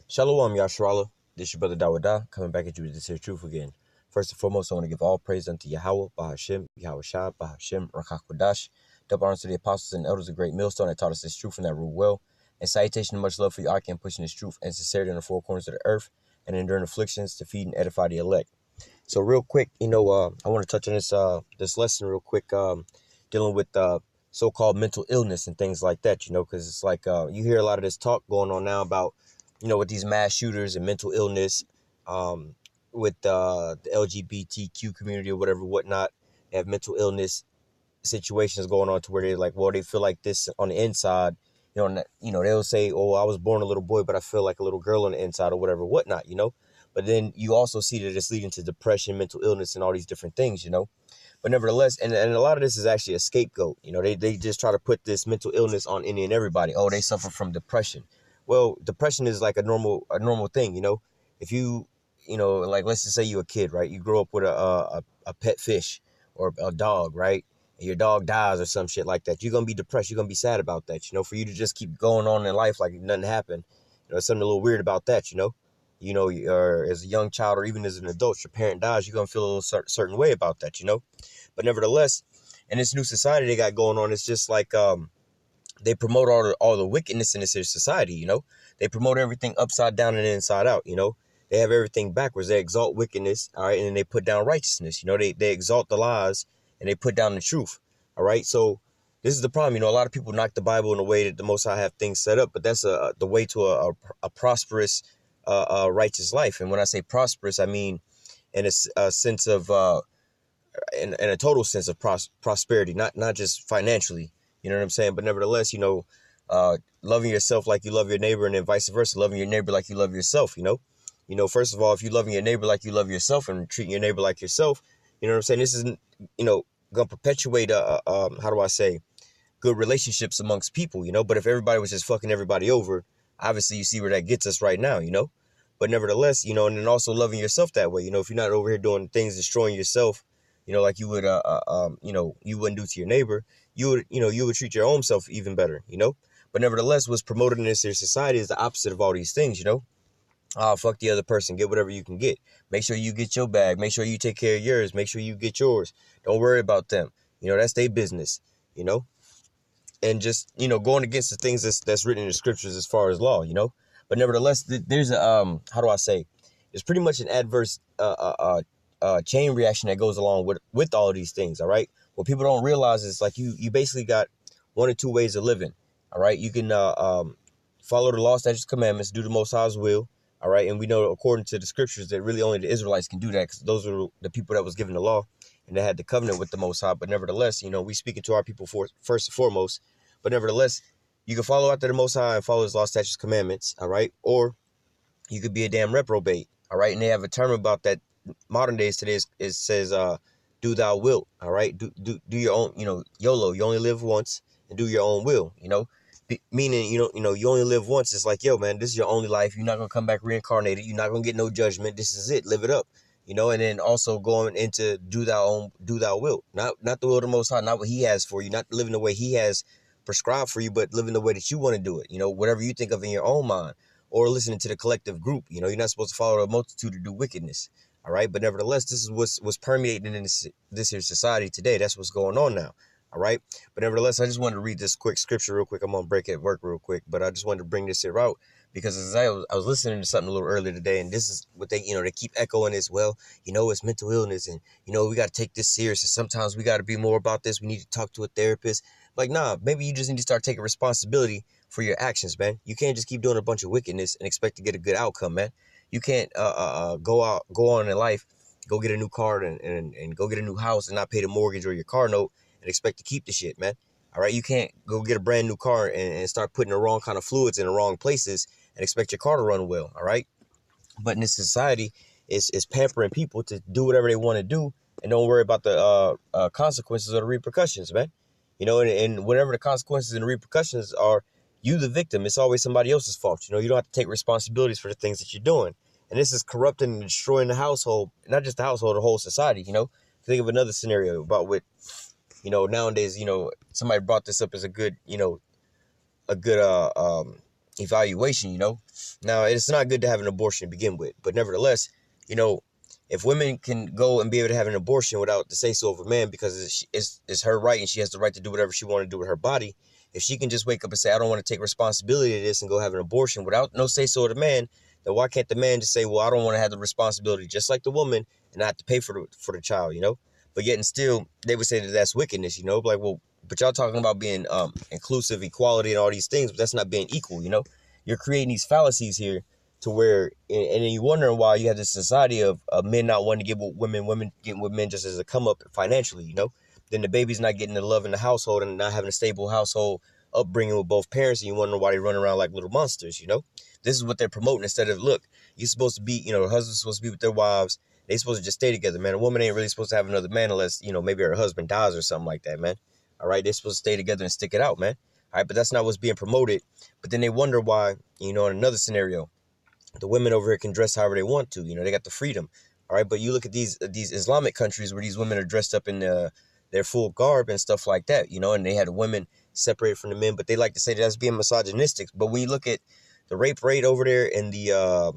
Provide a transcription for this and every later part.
Shalom, Yashrala. This your brother Dawada, coming back at you with this here truth again. First and foremost, I want to give all praise unto Yahweh, Bahashem, Yahweh Shah, Bahashem, Rakakwadash. Double honors to the apostles and elders of Great Millstone that taught us this truth and that rule well. And salutation and much love for you, Ark, and pushing this truth and sincerity in the four corners of the earth and enduring afflictions to feed and edify the elect. So real quick, I want to touch on this lesson real quick, dealing with so-called mental illness and things like that, because it's like you hear a lot of this talk going on now about, with these mass shooters and mental illness, with the LGBTQ community or whatever, whatnot. They have mental illness situations going on to where they're like, well, they feel like this on the inside, they'll say, oh, I was born a little boy, but I feel like a little girl on the inside or whatever, whatnot. But then you also see that it's leading to depression, mental illness, and all these different things, But nevertheless, and a lot of this is actually a scapegoat. They just try to put this mental illness on any and everybody. Oh, they suffer from depression. Well, depression is like a normal thing, If you, like let's just say you're a kid, right? You grow up with a pet fish or a dog, right? And your dog dies or some shit like that. You're gonna be depressed. You're gonna be sad about that, For you to just keep going on in life like nothing happened, something a little weird about that, or as a young child or even as an adult, your parent dies, you're going to feel a little certain way about that, But nevertheless, in this new society they got going on, it's just like they promote all the wickedness in this society, They promote everything upside down and inside out, They have everything backwards. They exalt wickedness, all right, and then they put down righteousness, They exalt the lies and they put down the truth, all right? So this is the problem, a lot of people knock the Bible in a way that the Most High have things set up, but that's the way to a prosperous righteous life. And when I say prosperous, I mean in a sense of in a total sense of prosperity, not just financially, you know what I'm saying? But nevertheless, loving yourself like you love your neighbor, and then vice versa, loving your neighbor like you love yourself. First of all, if you're loving your neighbor like you love yourself and treating your neighbor like yourself, you know what I'm saying, this isn't gonna perpetuate how do I say, good relationships amongst people, But if everybody was just fucking everybody over, obviously you see where that gets us right now, But nevertheless, and then also loving yourself that way, if you're not over here doing things, destroying yourself, like you would, you wouldn't do to your neighbor, you would treat your own self even better, But nevertheless, what's promoted in this here society is the opposite of all these things, fuck the other person, get whatever you can get. Make sure you get your bag. Make sure you take care of yours. Make sure you get yours. Don't worry about them. That's their business, and just, going against the things that's written in the scriptures as far as law, But nevertheless, there's a how do I say? It's pretty much an adverse chain reaction that goes along with all of these things. All right. What people don't realize is like you basically got one or two ways of living. All right. You can follow the law, statutes, commandments, do the Most High's will. All right. And we know according to the scriptures that really only the Israelites can do that, because those are the people that was given the law and they had the covenant with the Most High. But nevertheless, we speaking to our people first and foremost. But nevertheless, you can follow after the Most High and follow his law, statutes, commandments, all right? Or you could be a damn reprobate, all right? And they have a term about that modern days today. It says, do thou wilt, all right? Do your own, YOLO, you only live once, and do your own will, meaning, you only live once. It's like, yo, man, this is your only life. You're not going to come back reincarnated. You're not going to get no judgment. This is it. Live it up. And then also going into do thou wilt, not the will of the Most High, not what he has for you, not living the way he has prescribed for you, but living the way that you want to do it, whatever you think of in your own mind, or listening to the collective group. You're not supposed to follow the multitude to do wickedness. All right. But nevertheless, this is what's permeating in this here society today. That's what's going on now. All right. But nevertheless, I just wanted to read this quick scripture real quick. I'm going to break at work real quick, but I just wanted to bring this here out because as I was listening to something a little earlier today, and this is what they keep echoing as well. It's mental illness, and, we got to take this serious. And sometimes we got to be more about this. We need to talk to a therapist. Like, nah, maybe you just need to start taking responsibility for your actions, man. You can't just keep doing a bunch of wickedness and expect to get a good outcome, man. You can't go on in life, go get a new car and go get a new house and not pay the mortgage or your car note and expect to keep the shit, man. All right. You can't go get a brand new car and start putting the wrong kind of fluids in the wrong places and expect your car to run well. All right. But in this society, it's pampering people to do whatever they want to do and don't worry about the consequences or the repercussions, man. And whatever the consequences and the repercussions are, you the victim. It's always somebody else's fault. You don't have to take responsibilities for the things that you're doing. And this is corrupting and destroying the household, not just the household, the whole society. Think of another scenario about what, nowadays, somebody brought this up as a good evaluation, you know. Now, it's not good to have an abortion to begin with, but nevertheless, you know, if women can go and be able to have an abortion without the say-so of a man, because it's her right and she has the right to do whatever she want to do with her body, if she can just wake up and say, I don't want to take responsibility of this and go have an abortion without no say-so of the man, then why can't the man just say, well, I don't want to have the responsibility just like the woman and not have to pay for the child, you know? But yet and still, they would say that that's wickedness, you know? Like, well, but y'all talking about being inclusive, equality, and all these things, but that's not being equal, you know? You're creating these fallacies here to where, and then you're wondering why you have this society of men not wanting to get with women, women getting with men just as a come up financially, you know? Then the baby's not getting the love in the household and not having a stable household upbringing with both parents, and you wonder why they run around like little monsters, you know? This is what they're promoting instead of, look, you're supposed to be, you know, the husband's supposed to be with their wives. They supposed to just stay together, man. A woman ain't really supposed to have another man unless, you know, maybe her husband dies or something like that, man. All right, they're supposed to stay together and stick it out, man. All right, but that's not what's being promoted. But then they wonder why, you know, in another scenario, the women over here can dress however they want to. You know, they got the freedom. All right, but you look at these Islamic countries where these women are dressed up in their full garb and stuff like that, you know, and they had women separated from the men, but they like to say that's being misogynistic. But when you look at the rape rate over there and the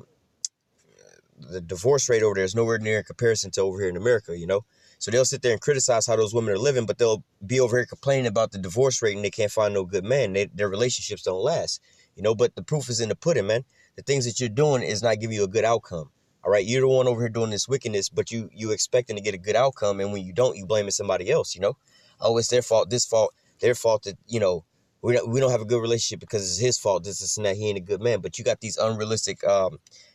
divorce rate over there is nowhere near in comparison to over here in America, you know? So they'll sit there and criticize how those women are living, but they'll be over here complaining about the divorce rate and they can't find no good man. Their relationships don't last, you know? But the proof is in the pudding, man. The things that you're doing is not giving you a good outcome, all right? You're the one over here doing this wickedness, but you expecting to get a good outcome, and when you don't, you blaming somebody else, you know? Oh, it's their fault, this fault, their fault that, you know, we don't have a good relationship because it's his fault, this and that, he ain't a good man. But you got these unrealistic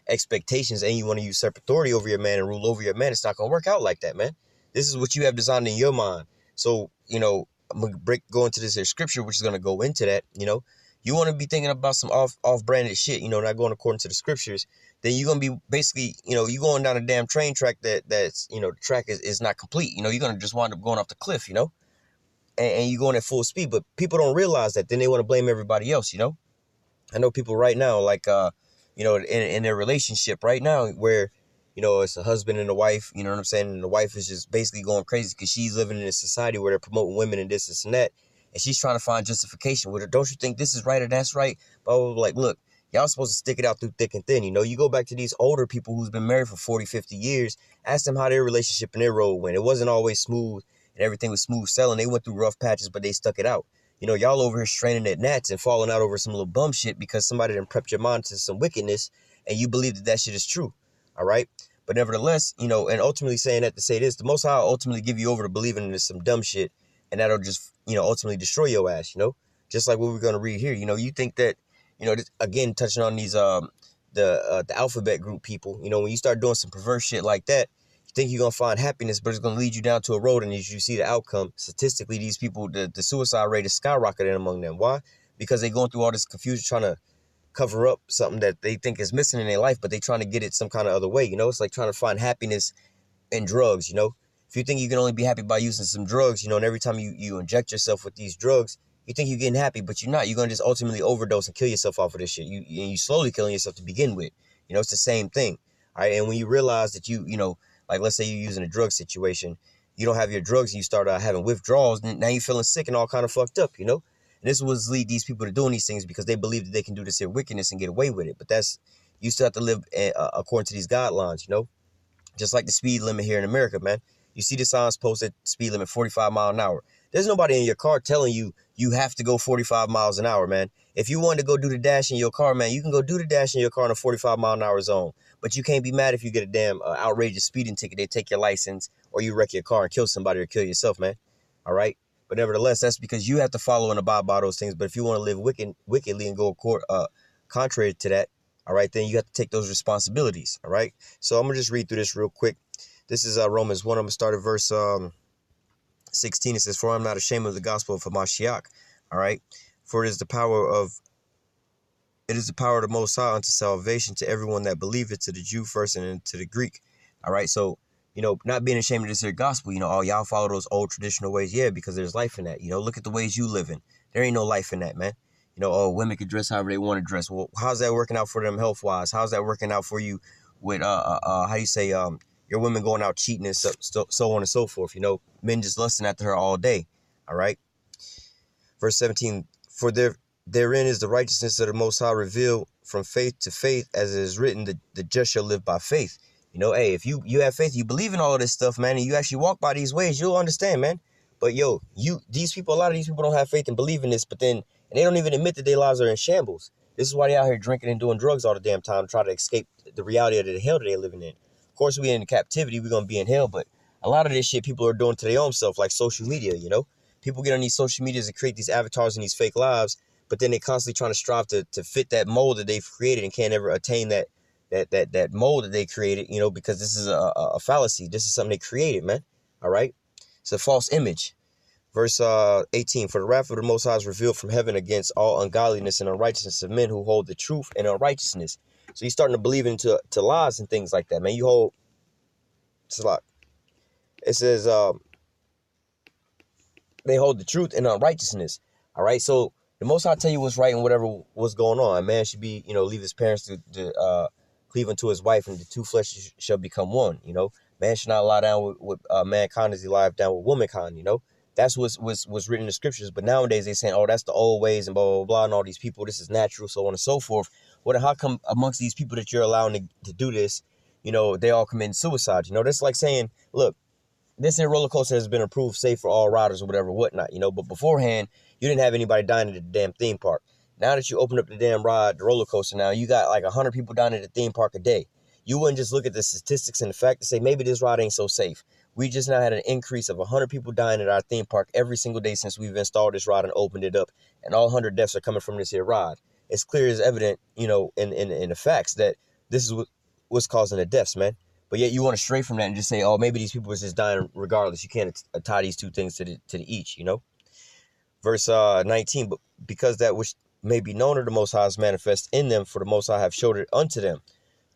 expectations and you want to usurp authority over your man and rule over your man. It's not going to work out like that, man. This is what you have designed in your mind. So, you know, I'm going to go into this here scripture, which is going to go into that. You know, you want to be thinking about some off-branded shit, you know, not going according to the scriptures, then you're going to be basically, you know, you going down a damn train track that's, you know, the track is not complete. You know, you're going to just wind up going off the cliff, you know, and you're going at full speed. But people don't realize that. Then they want to blame everybody else, you know. I know people right now, like, you know, in their relationship right now where, you know, it's a husband and a wife, you know what I'm saying? And the wife is just basically going crazy because she's living in a society where they're promoting women and this and that. And she's trying to find justification with her. Don't you think this is right or that's right? But like, look, y'all supposed to stick it out through thick and thin. You know, you go back to these older people who's been married for 40, 50 years, ask them how their relationship and their road went. It wasn't always smooth and everything was smooth sailing. They went through rough patches, but they stuck it out. You know, y'all over here straining at gnats and falling out over some little bum shit because somebody done prepped your mind to some wickedness and you believe that that shit is true. All right. But nevertheless, you know, and ultimately saying that to say this, the Most High will ultimately give you over to believing in some dumb shit, and that'll just, you know, ultimately destroy your ass, you know, just like what we're going to read here. You know, you think that, you know, this, again, touching on these, the alphabet group people, you know, when you start doing some perverse shit like that, you think you're going to find happiness, but it's going to lead you down to a road. And as you see the outcome, statistically, these people, the suicide rate is skyrocketing among them. Why? Because they're going through all this confusion, trying to cover up something that they think is missing in their life, but they trying to get it some kind of other way. You know, it's like trying to find happiness in drugs. You know, if you think you can only be happy by using some drugs, you know, and every time you inject yourself with these drugs, you think you're getting happy, but you're not. You're going to just ultimately overdose and kill yourself off of this shit. You slowly killing yourself to begin with. You know, it's the same thing. All right. And when you realize that you know, like, let's say you're using a drug situation, you don't have your drugs and you start having withdrawals, and now you're feeling sick and all kind of fucked up, you know? And this was lead these people to doing these things because they believe that they can do this here wickedness and get away with it. But that's, you still have to live according to these guidelines, you know? Just like the speed limit here in America, man. You see the signs posted, speed limit 45 miles an hour. There's nobody in your car telling you you have to go 45 miles an hour, man. If you want to go do the dash in your car, man, you can go do the dash in your car in a 45 mile an hour zone. But you can't be mad if you get a damn outrageous speeding ticket. They take your license or you wreck your car and kill somebody or kill yourself, man. All right. But nevertheless, that's because you have to follow and abide by those things. But if you want to live wickedly and go contrary to that, all right, then you have to take those responsibilities. All right. So I'm going to just read through this real quick. This is Romans 1. I'm going to start at verse 16. It says, "For I'm not ashamed of the gospel of Hamashiach." All right. "For it is the power of the Most High unto salvation to everyone that believeth, to the Jew first and then to the Greek." All right. So, you know, not being ashamed of this here gospel, you know, oh, y'all follow those old traditional ways. Yeah, because there's life in that. You know, look at the ways you live in. There ain't no life in that, man. You know, oh, women can dress however they want to dress. Well, how's that working out for them health wise? How's that working out for you with how you say your women going out cheating and so on and so forth? You know, men just lusting after her all day. All right. Verse 17, therein is the righteousness of the Most High revealed from faith to faith, as it is written, the just shall live by faith. You know, hey, if you have faith, you believe in all of this stuff, man, and you actually walk by these ways, you'll understand, man. But yo, these people, a lot of these people don't have faith and believe in this, but then, and they don't even admit that their lives are in shambles. This is why they out here drinking and doing drugs all the damn time, to try to escape the reality of the hell that they're living in. Of course, we in captivity, we're gonna be in hell, but a lot of this shit people are doing to their own self, like social media, you know? People get on these social medias and create these avatars and these fake lives, but then they constantly trying to strive to fit that mold that they've created and can't ever attain that mold that they created, you know, because this is a fallacy. This is something they created, man. All right? It's a false image. Verse 18, for the wrath of the Most High is revealed from heaven against all ungodliness and unrighteousness of men who hold the truth and unrighteousness. So you're starting to believe into lies and things like that, man. You hold, it's a lot. It says, they hold the truth and unrighteousness. All right, so the Most High tell you what's right and whatever what's going on. A man should be, you know, leave his parents to cleave unto his wife, and the two flesh shall become one. You know, man should not lie down with mankind as he lieth down with womankind. You know, that's what's written in the scriptures. But nowadays they saying, oh, that's the old ways and blah blah blah, and all these people, this is natural, so on and so forth. Well, then how come amongst these people that you're allowing to do this, you know, they all commit suicide? You know, that's like saying, look, this here roller coaster has been approved safe for all riders or whatever, whatnot, you know. But beforehand, you didn't have anybody dying at the damn theme park. Now that you open up the damn ride, the roller coaster, now you got like 100 people dying at the theme park a day. You wouldn't just look at the statistics and the fact to say maybe this ride ain't so safe. We just now had an increase of 100 people dying at our theme park every single day since we've installed this ride and opened it up, and all 100 deaths are coming from this here ride. It's clear as evident, you know, in the facts that this is what's causing the deaths, man. But yet you want to stray from that and just say, oh, maybe these people are just dying regardless. You can't tie these two things to the each, you know. Verse 19, but because that which may be known of the Most High is manifest in them, for the Most High have showed it unto them.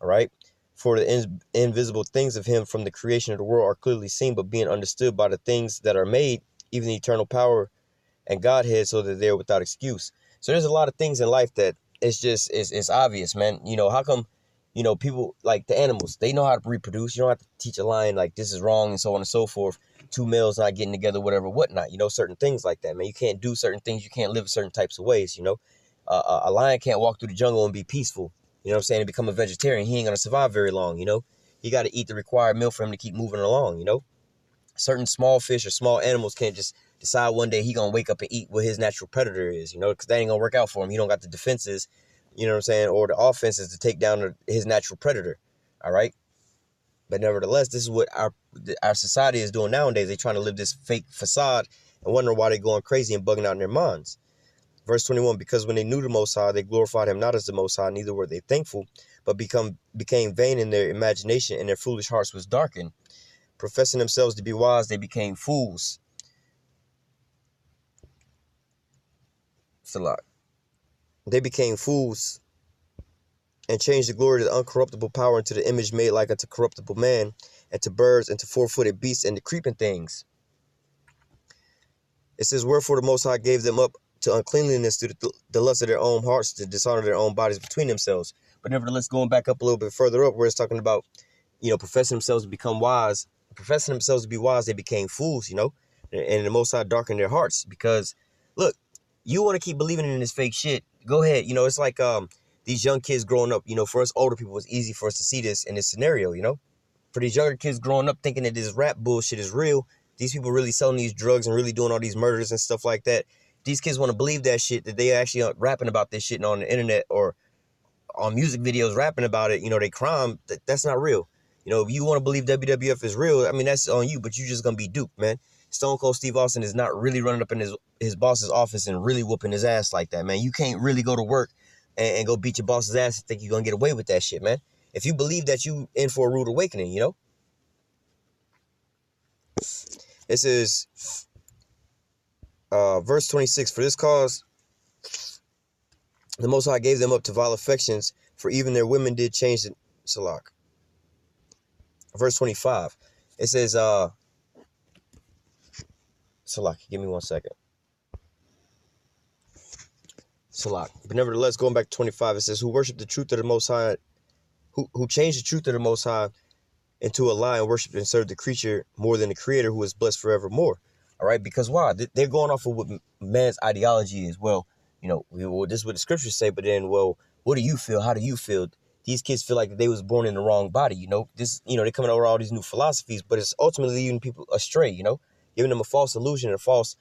All right. For the invisible things of him from the creation of the world are clearly seen, but being understood by the things that are made, even the eternal power and Godhead, so that they're without excuse. So there's a lot of things in life that it's obvious, man. You know, how come, you know, people like the animals, they know how to reproduce. You don't have to teach a lion like this is wrong and so on and so forth. Two males not getting together, whatever, whatnot. You know, certain things like that, man. You can't do certain things. You can't live certain types of ways, you know. A lion can't walk through the jungle and be peaceful, you know what I'm saying, and become a vegetarian. He ain't going to survive very long, you know. He got to eat the required meal for him to keep moving along, you know. Certain small fish or small animals can't just decide one day he going to wake up and eat what his natural predator is, you know, because that ain't going to work out for him. He don't got the defenses, you know what I'm saying, or the offenses to take down his natural predator, all right? But nevertheless, this is what our society is doing nowadays. They're trying to live this fake facade and wondering why they're going crazy and bugging out in their minds. Verse 21, because when they knew the Most High, they glorified him not as the Most High, neither were they thankful, but became vain in their imagination, and their foolish hearts was darkened. Professing themselves to be wise, they became fools. Salah. They became fools and changed the glory of the uncorruptible power into the image made like unto corruptible man, and to birds, and to four-footed beasts, and to creeping things. It says, wherefore the Most High gave them up to uncleanliness, to the lust of their own hearts, to dishonor their own bodies between themselves. But nevertheless, going back up a little bit further up, where it's talking about, you know, professing themselves to become wise, professing themselves to be wise, they became fools, you know, and the Most High darkened their hearts. Because, look, you want to keep believing in this fake shit, go ahead. You know, it's like these young kids growing up, you know, for us older people, it's easy for us to see this in this scenario, you know. For these younger kids growing up thinking that this rap bullshit is real, these people really selling these drugs and really doing all these murders and stuff like that. These kids want to believe that shit, that they actually are rapping about this shit on the internet or on music videos rapping about it, you know, they crime. That's not real. You know, if you want to believe WWF is real, I mean, that's on you, but you're just going to be duped, man. Stone Cold Steve Austin is not really running up in his boss's office and really whooping his ass like that, man. You can't really go to work and go beat your boss's ass and think you're going to get away with that shit, man. If you believe that, you in for a rude awakening, you know? It says, verse 26, for this cause the Most High gave them up to vile affections, for even their women did change the Salak. Verse 25, it says, Salak, give me 1 second. Salak. But nevertheless, going back to 25, it says, who worship the truth of the Most High, who changed the truth of the Most High into a lie and worship and serve the creature more than the Creator, who is blessed forevermore. All right, because why? They're going off of what man's ideology is. Well, This is what the scriptures say, but then, well, what do you feel? How do you feel? These kids feel like they was born in the wrong body, they're coming over all these new philosophies, but it's ultimately leading people astray, giving them a false illusion and a false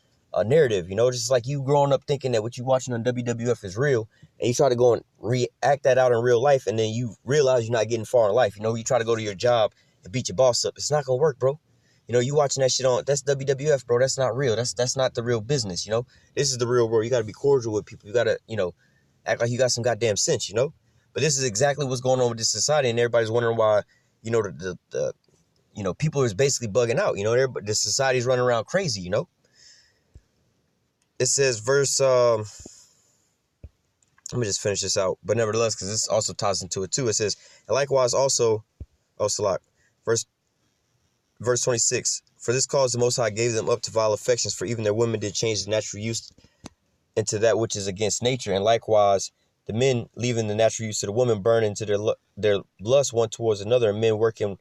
narrative, just like you growing up thinking that what you watching on WWF is real, and you try to go and react that out in real life, and then you realize you're not getting far in life. You try to go to your job and beat your boss up. It's not gonna work, bro. You watching that shit that's WWF, bro. That's not real. That's not the real business, This is the real world. You gotta be cordial with people. You gotta, act like you got some goddamn sense, But this is exactly what's going on with this society, and everybody's wondering why, the people is basically bugging out. The society's running around crazy. It says verse. Let me just finish this out, but nevertheless, because this also ties into it too. It says, and likewise also, Salak, verse 26. For this cause the Most High gave them up to vile affections, for even their women did change the natural use into that which is against nature, and likewise the men, leaving the natural use of the woman, burn into their lust one towards another, and men working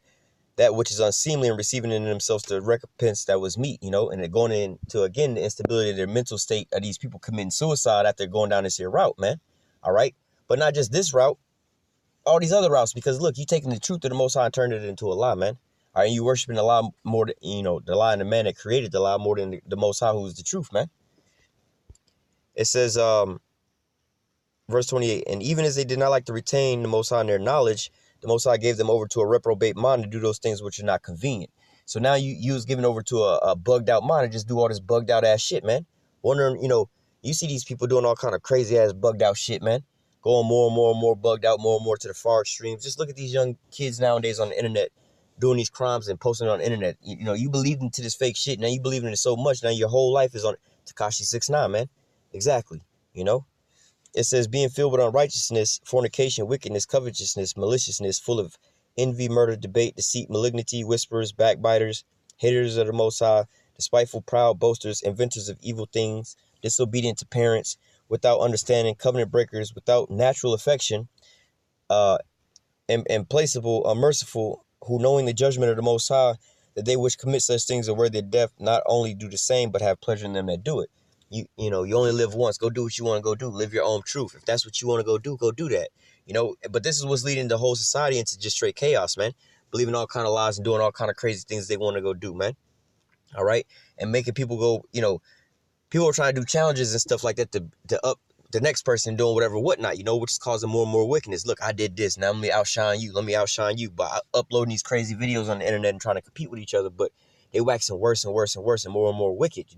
that which is unseemly and receiving in themselves the recompense that was meet, and it going into, again, the instability of their mental state of these people committing suicide after going down this here route, man. All right. But not just this route, all these other routes, because look, you taking the truth of the Most High and turning it into a lie, man. All right. And you worshiping the lie more than, the lie and the man that created the lie more than the Most High, who is the truth, man. It says, verse 28, and even as they did not like to retain the Most High in their knowledge, the Most High gave them over to a reprobate mind to do those things which are not convenient. So now you was given over to a bugged out mind and just do all this bugged out ass shit, man. Wondering, you see these people doing all kind of crazy ass bugged out shit, man. Going more and more and more bugged out, more and more to the far extremes. Just look at these young kids nowadays on the internet doing these crimes and posting it on the internet. You believed into this fake shit. Now you believe in it so much. Now your whole life is on Tekashi 6ix9ine, man. Exactly. It says, being filled with unrighteousness, fornication, wickedness, covetousness, maliciousness, full of envy, murder, debate, deceit, malignity, whisperers, backbiters, haters of the Most High, despiteful, proud, boasters, inventors of evil things, disobedient to parents, without understanding, covenant breakers, without natural affection, implacable, unmerciful, who knowing the judgment of the Most High, that they which commit such things are worthy of death, not only do the same, but have pleasure in them that do it. You only live once. Go do what you want to go do. Live your own truth. If that's what you want to go do that. But this is what's leading the whole society into just straight chaos, man. Believing all kind of lies and doing all kind of crazy things they want to go do, man. All right. And making people go, people are trying to do challenges and stuff like that to up the next person doing whatever, whatnot, which is causing more and more wickedness. Look, I did this. Now let me outshine you. Let me outshine you by uploading these crazy videos on the internet and trying to compete with each other. But they waxing worse and worse and worse and more wicked,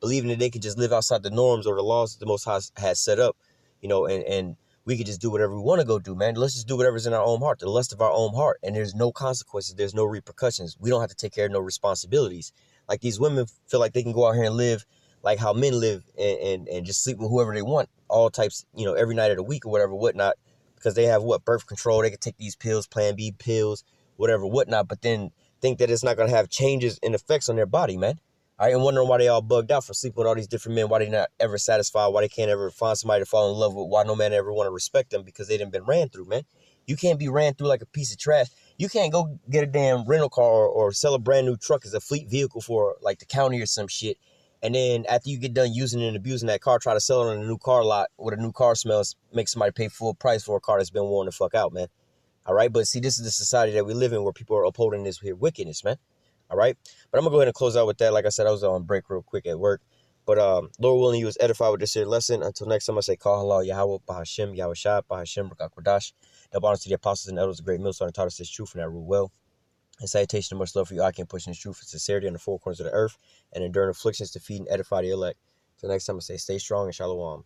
believing that they could just live outside the norms or the laws that the Most High has set up, and we could just do whatever we want to go do, man. Let's just do whatever's in our own heart, the lust of our own heart. And there's no consequences. There's no repercussions. We don't have to take care of no responsibilities. Like these women feel like they can go out here and live like how men live and just sleep with whoever they want, all types, every night of the week or whatever, whatnot, because they have birth control. They can take these pills, Plan B pills, whatever, whatnot, but then think that it's not going to have changes and effects on their body, man. All right, and wondering why they all bugged out for sleeping with all these different men, why they not ever satisfied, why they can't ever find somebody to fall in love with, why no man ever want to respect them, because they done been ran through, man. You can't be ran through like a piece of trash. You can't go get a damn rental car or sell a brand new truck as a fleet vehicle for like the county or some shit. And then after you get done using and abusing that car, try to sell it on a new car lot with a new car smells, make somebody pay full price for a car that's been worn the fuck out, man. All right, but see, this is the society that we live in where people are upholding this here wickedness, man. All right. But I'm going to go ahead and close out with that. Like I said, I was on break real quick at work. But Lord willing, you was edified with this here lesson. Until next time, I say, call halal Yahweh, Bahashim, Yahweh Shah, Bahashim, Rakakwadash. Double honors to the apostles and elders of great millstone and taught us this truth and that rule well. And salutation and much love for you. I can push in this truth and sincerity on the four corners of the earth and enduring afflictions to feed and edify the elect. Till next time, I say, stay strong and shalom.